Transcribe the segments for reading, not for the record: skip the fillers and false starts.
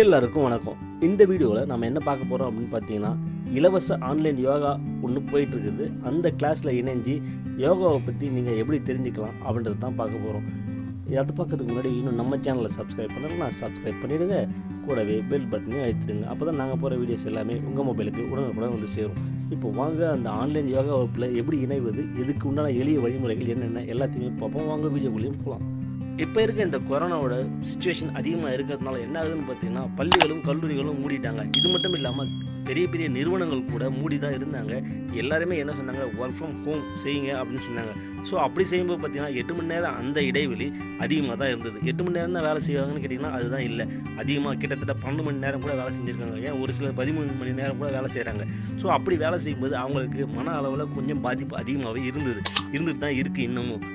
எல்லாருக்கும் வணக்கம். இந்த வீடியோவில் நம்ம என்ன பார்க்க போகிறோம் அப்படின்னு பார்த்தீங்கன்னா, இலவச ஆன்லைன் யோகா ஒன்று போயிட்டுருக்குது. அந்த கிளாஸில் இணைஞ்சி யோகாவை பற்றி நீங்கள் எப்படி தெரிஞ்சுக்கலாம் அப்படின்றது தான் பார்க்க போகிறோம். அதை பார்க்கறதுக்கு முன்னாடி இன்னும் நம்ம சேனலை சப்ஸ்கிரைப் பண்ணலாம், சப்ஸ்கிரைப் பண்ணிவிடுங்க. கூடவே பெல் பட்டனையும் அழுத்திடுங்க. அப்போ தான் நாங்கள் போகிற வீடியோஸ் எல்லாமே உங்கள் மொபைலுக்கு உடனுக்குடன் வந்து சேரும். இப்போ வாங்க அந்த ஆன்லைன் யோகா வகுப்பில் எப்படி இணைவது, இதுக்கு உண்டான எளிய வழிமுறைகள் என்னென்ன எல்லாத்தையுமே பார்ப்போம். வாங்க வீடியோக்குள்ளேயும் போகலாம். இப்போ இருக்க இந்த கொரோனாவோட சுச்சுவேஷன் அதிகமாக இருக்கிறதுனால என்ன ஆகுதுன்னு பார்த்தீங்கன்னா, பள்ளிகளும் கல்லூரிகளும் மூடிட்டாங்க. இது மட்டும் இல்லாமல் பெரிய பெரிய நிறுவனங்கள் கூட மூடி தான் இருந்தாங்க. எல்லாருமே என்ன சொன்னாங்க, ஒர்க் ஃப்ரம் ஹோம் செய்யுங்க அப்படின்னு சொன்னாங்க. ஸோ அப்படி செய்யும்போது பார்த்தீங்கன்னா 8 மணி நேரம் அந்த இடைவெளி அதிகமாக தான் இருந்தது. 8 மணி நேரம் தான் வேலை செய்வாங்கன்னு கேட்டிங்கன்னா அதுதான் இல்லை. அதிகமாக கிட்டத்தட்ட 12 மணி நேரம் கூட வேலை செஞ்சுருக்காங்க. ஏன் ஒரு சிலர் 13 மணி நேரம் கூட வேலை செய்கிறாங்க. ஸோ அப்படி வேலை செய்யும்போது அவங்களுக்கு மன அளவில் கொஞ்சம் பாதிப்பு அதிகமாகவே இருந்துட்டு தான் இருக்குது இன்னமும்.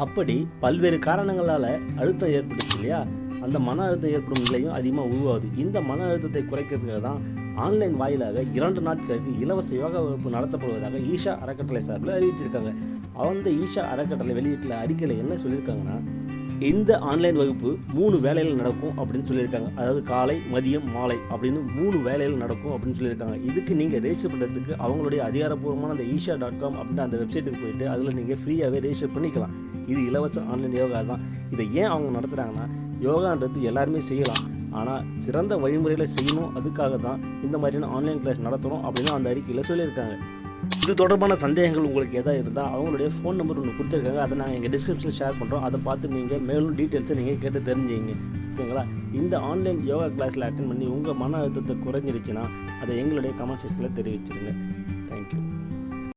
அப்படி பல்வேறு காரணங்களால் அழுத்தம் ஏற்படுச்சு இல்லையா, அந்த மன அழுத்தம் ஏற்படும் நிலையும் அதிகமாக உருவாகுது. இந்த மன அழுத்தத்தை குறைக்கிறதுக்காக தான் ஆன்லைன் வாயிலாக 2 நாட்களுக்கு இலவச யோகா வகுப்பு நடத்தப்படுவதாக ஈஷா அறக்கட்டளை சார்பில் அறிவிச்சிருக்காங்க. அந்த ஈஷா அறக்கட்டளை வெளியிட்ட அறிக்கையில் என்ன சொல்லியிருக்காங்கன்னா, இந்த ஆன்லைன் வகுப்பு 3 வேளைகள் நடக்கும் அப்படின்னு சொல்லியிருக்காங்க. அதாவது காலை, மதியம், மாலை அப்படின்னு 3 வேளைகள் நடக்கும் அப்படின்னு சொல்லியிருக்காங்க. இதுக்கு நீங்கள் ரெஜிஸ்டர் பண்ணுறதுக்கு அவங்களுடைய அதிகாரப்பூர்வமான அந்த ஈஷா.com அப்படின்ற அந்த வெப்சைட்டுக்கு போயிட்டு அதில் நீங்கள் ஃப்ரீயாகவே ரெஜிஸ்டர் பண்ணிக்கலாம். இது இலவச ஆன்லைன் யோகா தான். இதை ஏன் அவங்க நடத்துகிறாங்கன்னா, யோகான்றது எல்லாருமே செய்யலாம், ஆனால் சிறந்த வழிமுறையில் செய்யணும். அதுக்காக தான் இந்த மாதிரியான ஆன்லைன் கிளாஸ் நடத்தணும் அப்படின்னு அந்த அறிக்கையில் சொல்லியிருக்காங்க. இது தொடர்பான சந்தேகங்கள் உங்களுக்கு எதாவது இருந்தால் அவங்களுடைய ஃபோன் நம்பர் ஒன்று கொடுத்துருக்காங்க. அதை நாங்கள் எங்கள் டிஸ்கிரிப்ஷனில் ஷேர் பண்ணுறோம். அதை பார்த்து நீங்கள் மேலும் டீட்டெயில்ஸை நீங்கள் கேட்டு தெரிஞ்சுங்க. ஓகேங்களா? இந்த ஆன்லைன் யோகா கிளாஸில் அட்டென்ட் பண்ணி உங்கள் மன அழுத்தத்தை குறைஞ்சிருச்சுன்னா அதை எங்களுடைய கமெண்ட் செக்ஷனில் தெரிவிச்சிருங்க.